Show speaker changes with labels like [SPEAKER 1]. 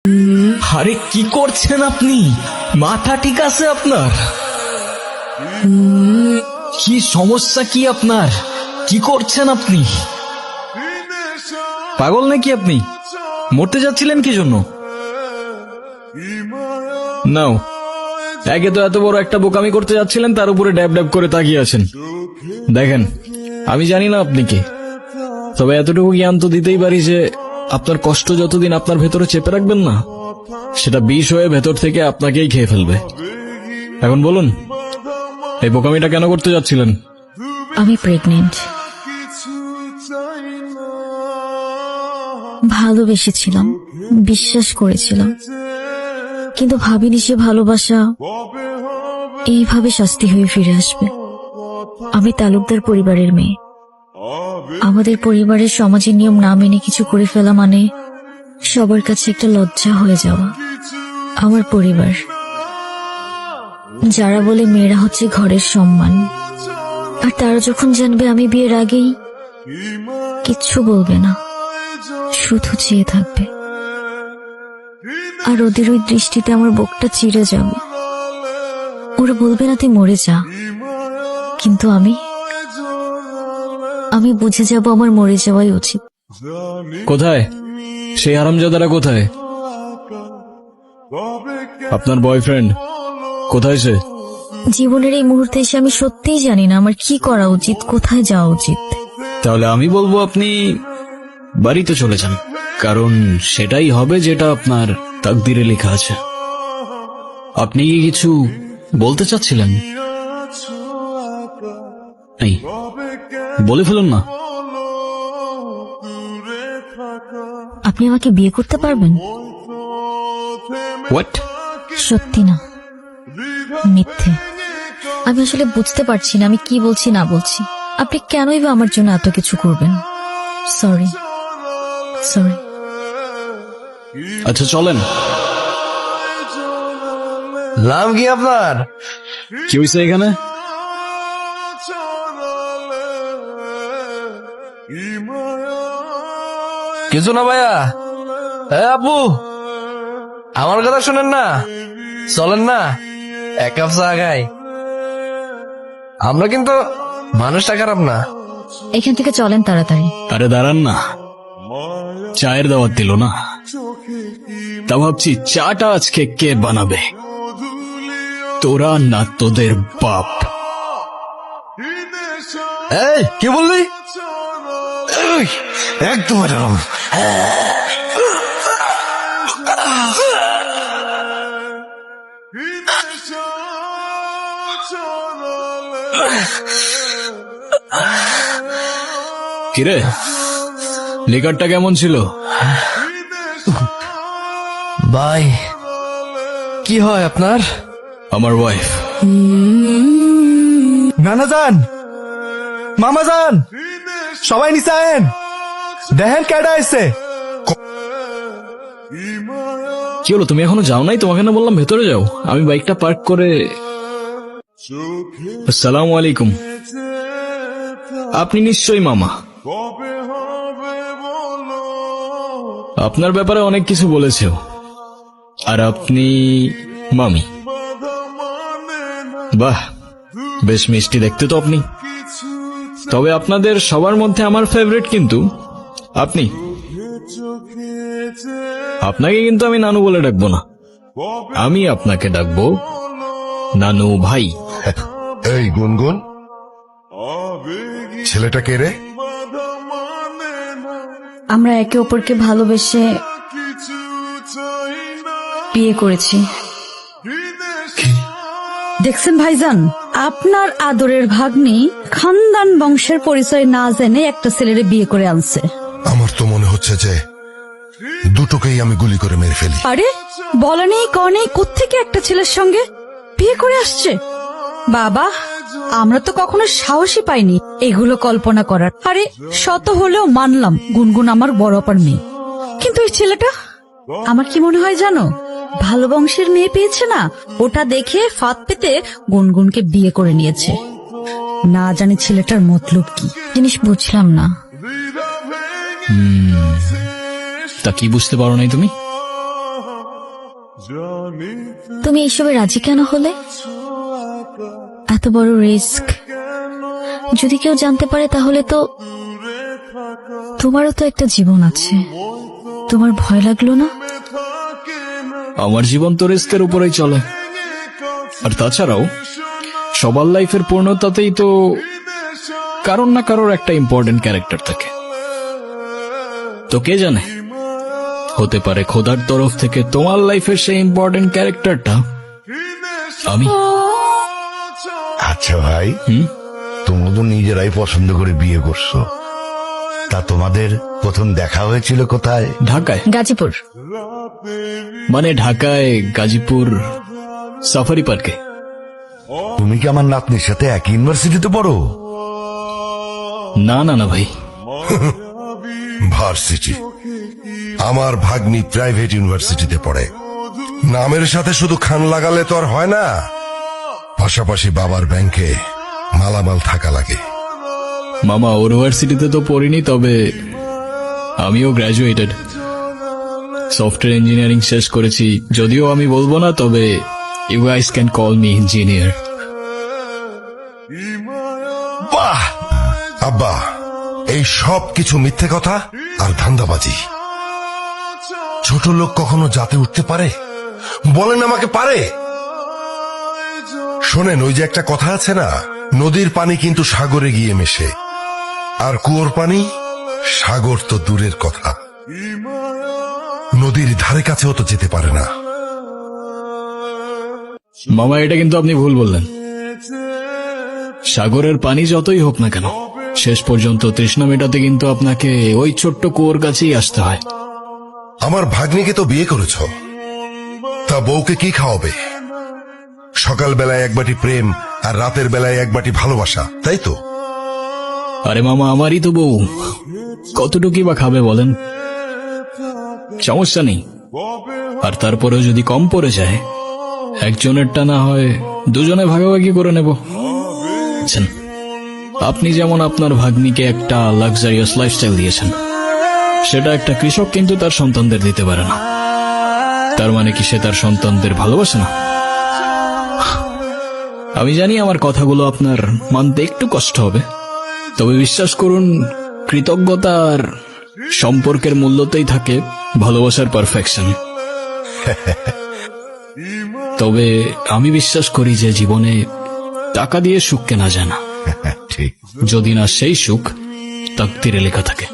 [SPEAKER 1] আরে কি করছেন আপনি? মাথা ঠিক আছে আপনার? কি সমস্যা কি আপনার? কি করছেন আপনি? পাগল নাকি আপনি? মরতে যাচ্ছিলেন কি জন্য? নাও, একে তো এত বড় একটা বোকামি করতে যাচ্ছিলেন, তার উপরে ড্যাব ড্যাব করে তাকিয়ে আছেন। দেখেন, আমি জানি না আপনি কে, তবে এতটুকু জ্ঞান তো দিতেই পারি যে আপনার কষ্ট যতদিন আপনার ভেতরে চেপে রাখবেন না, সেটা বিষ হয়ে ভেতর থেকে আপনাকেই খেয়ে ফেলবে। এখন বলুন, এই বোকামিটা কেন করতে যাচ্ছিলেন?
[SPEAKER 2] আমি প্রেগনেন্ট। ভালোবেসেছিলাম, বিশ্বাস করেছিলাম, কিন্তু ভাবিনি সে ভালোবাসা এইভাবে শাস্তি হয়ে ফিরে আসবে। আমি তালুকদার পরিবারের মেয়ে। আমাদের পরিবারের সমাজের নিয়ম না মেনে কিছু করে ফেলা মানে সবার কাছে একটা লজ্জা হয়ে যাওয়া। আমার পরিবার, যারা বলে মেয়েরা হচ্ছে ঘরের সম্মান, আর তারা যখন জানবে আমি বিয়ের আগেই, কিচ্ছু বলবে না, শুধু চেয়ে থাকবে। আর ওদের ওই দৃষ্টিতে আমার বুকটা চিড়ে যাবে। ওরা বলবে না তুই মরে যা, কিন্তু আমি বুঝে যাব আমার মরে যাওয়াই উচিত।
[SPEAKER 1] কোথায় সেই হারামজাদারা? কোথায় আপনার বয়ফ্রেন্ড? কোথায় সে?
[SPEAKER 2] জীবনের এই মুহূর্তে এসে আমি সত্যিই জানি না আমার কি করা উচিত, কোথায় যাওয়া উচিত।
[SPEAKER 1] তাহলে আমি বলবো আপনি বাড়িতে চলে যান, কারণ সেটাই হবে যেটা আপনার তাকদিরে লেখা আছে। আপনি কি কিছু বলতে চাচ্ছিলেন? এই, বলে ফেলুন না।
[SPEAKER 2] আপনি আমাকে বিয়ে করতে পারবেন?
[SPEAKER 1] হোয়াট?
[SPEAKER 2] সত্যি না, মিথ্যে। আমি আসলে বুঝতে পারছি না আমি কি বলছি না বলছি। আপনি কেনই বা আমার জন্য এত কিছু করবেন? সরি।
[SPEAKER 1] আচ্ছা চলেন।
[SPEAKER 3] নাম কি আপনার?
[SPEAKER 1] কি হয়েছে এখানে?
[SPEAKER 3] কিছু না ভাইয়া। আপু, আমার কথা শুনেন না, চলেন না এক কাপ চা খাই। আমরা কিন্তু মানুষটা খারাপ না।
[SPEAKER 2] এখান থেকে চলেন তাড়াতাড়ি।
[SPEAKER 1] আরে দাঁড়ান না, চায়ের দাওয়াত দিল না, তা ভাবছি চাটা আজকে কে বানাবে, তোরা না তোদের বাপ?
[SPEAKER 3] এই কি বললি? একদম এরকম।
[SPEAKER 1] কিরে, লিকারটা কেমন ছিল?
[SPEAKER 3] ভাই, কি হয় আপনার?
[SPEAKER 1] আমার ওয়াইফ।
[SPEAKER 4] নানা যান, মামা যান, সবাই নিচে আয়েন, দেখেন কেডা আইছে।
[SPEAKER 1] কি হলো, তুমি এখনো যাও নাই? তোমাকে না বললাম ভেতরে যাও। আমি বাইকটা পার্ক করে। আসসালামু আলাইকুম। আপনি নিশ্চয়ই মামা। আপনার ব্যাপারে অনেক কিছু বলেছেও, আর আপনি মামি। বাহ, বেশ মিষ্টি দেখতে তো আপনি। তবে আপনাদের সবার মধ্যে আমার ফেভারিট কিন্তু আপনি। আপনাকে কিন্তু আমি নানু বলে ডাকবো না, আমি আপনাকে ডাকবো নানু ভাই।
[SPEAKER 5] এই গুনগুন, ছেলেটা কে রে?
[SPEAKER 2] আমরা একে অপরকে ভালোবেসে বিয়ে করেছি।
[SPEAKER 6] দেখছেন ভাইজান, আপনার আদরের ভাগ্নি খানদান বংশের পরিচয় না জেনে একটা ছেলেরে বিয়ে করে আনছে।
[SPEAKER 5] আমার তো মনে হচ্ছে যে দুটোকেই আমি গুলি করে মেরে ফেলি।
[SPEAKER 6] আরে বলেনি কনেই কোত্থেকে একটা ছেলের সঙ্গে বিয়ে করে আসছে। বাবা, আমরা তো কখনো সাহসই পাইনি এগুলো কল্পনা করার। আরে শত হলেও মানলাম গুনগুন আমার বড় অপার মেয়ে, কিন্তু এই ছেলেটা আমার কি মনে হয় জানো, ভালো বংশের মেয়ে পেয়েছে না, ওটা দেখে ফাঁদ পেতে গুনগুনকে বিয়ে করে নিয়েছে। না জানি ছেলেটার মতলব কি।
[SPEAKER 2] জিনিস বুঝলাম না।
[SPEAKER 1] তা কি বুঝতে পারো নাই তুমি?
[SPEAKER 2] তুমি এইসবে রাজি কেন হলে? এত বড় রিস্ক যদি কেউ জানতে পারে তাহলে তো তোমারও তো একটা জীবন আছে, তোমার ভয় লাগলো না?
[SPEAKER 1] আমার জীবন তো রিস্কের উপরেই চলে। আর তাছাড়াও সবার লাইফের পূর্ণতাতেই তো কারোর না কারোর একটা ইম্পর্টেন্ট ক্যারেক্টার থাকে। তো কে জানে, হতে পারে খোদার তরফ থেকে তোমার লাইফের সেই ইম্পর্টেন্ট ক্যারেক্টারটা আমি।
[SPEAKER 5] আচ্ছা ভাই, তোমরা তো নিজেরাই পছন্দ করে বিয়ে করছো, তা তোমাদের প্রথম দেখা হয়েছিল কোথায়?
[SPEAKER 1] ঢাকায়।
[SPEAKER 2] গাজীপুর।
[SPEAKER 1] মানে ঢাকায় গাজীপুর সাফারি পার্কে।
[SPEAKER 5] তুমি কি আমার নাতনির সাথে একই ইউনিভার্সিটিতে পড়ো?
[SPEAKER 1] না না না ভাই,
[SPEAKER 5] ভার্সিটি। আমার ভাগ্নি প্রাইভেট ইউনিভার্সিটিতে পড়ে। নামের সাথে শুধু খান লাগালে তো আর হয় না, পাশাপাশি বাবার ব্যাংকে মালামাল থাকা লাগে।
[SPEAKER 1] মামা ইউনিভার্সিটিতে তো পড়িনি, তবে আমিও গ্র্যাজুয়েটেড, সফটওয়্যার ইঞ্জিনিয়ারিং শেষ করেছি। যদিও আমি বলবো না, তবে you guys can call me engineer.
[SPEAKER 5] বাহ আব্বা, এই সব কিছু মিথ্যে কথা আর ধান্দাবাজি। ছোট লোক কখনো জাতে উঠতে পারে? বলেন আমাকে পারে? শোনেন, ওই যে একটা কথা আছে না, নদীর পানি কিন্তু সাগরে গিয়ে মেশে, আর কুয়োর পানি সাগর তো দূরের কথা, নদীর ধারে কাছেও তো যেতে পারে না।
[SPEAKER 1] মামা এটা কিন্তু আপনি ভুল বললেন। সাগরের পানি যতই হোক না কেন, শেষ পর্যন্ত তৃষ্ণা মেটাতে কিন্তু আপনাকে ওই ছোট্ট কুয়োর কাছেই আসতে হয়।
[SPEAKER 5] আমার ভাগ্নিকে তো বিয়ে করেছ, তা বউকে কি খাওয়াবে? সকাল বেলায় এক বাটি প্রেম আর রাতের বেলায় এক বাটি ভালোবাসা, তাই তো?
[SPEAKER 1] আরে মামা, আমারই তো বউ, কতটুকুই বা খাবে বলেন? সমস্যা নেই। আর তারপরেও যদি কম পড়ে যায়, একজনেরটা না হয় দুজনে ভাগাভাগি করে নেব। বুঝছেন? আপনি যেমন আপনার ভাগ্নিকে একটা লাক্সারিয়াস লাইফস্টাইল দিয়েছেন, সেটা একটা কৃষক কিন্তু তার সন্তানদের দিতে পারে না। তার মানে কি সে তার সন্তানদের ভালোবাসে না? আমি জানি আমার কথাগুলো আপনার মানতে একটু কষ্ট হবে, তবে বিশ্বাস করুন, কৃতজ্ঞতা আর সম্পর্কের মূল্যতেই থাকে ভালোবাসার পারফেকশন। তবে আমি বিশ্বাস করি যে জীবনে টাকা দিয়ে সুখ কেনা যায় না,
[SPEAKER 5] ঠিক।
[SPEAKER 1] যদি না সেই সুখ তাকদীরে লেখা থাকে।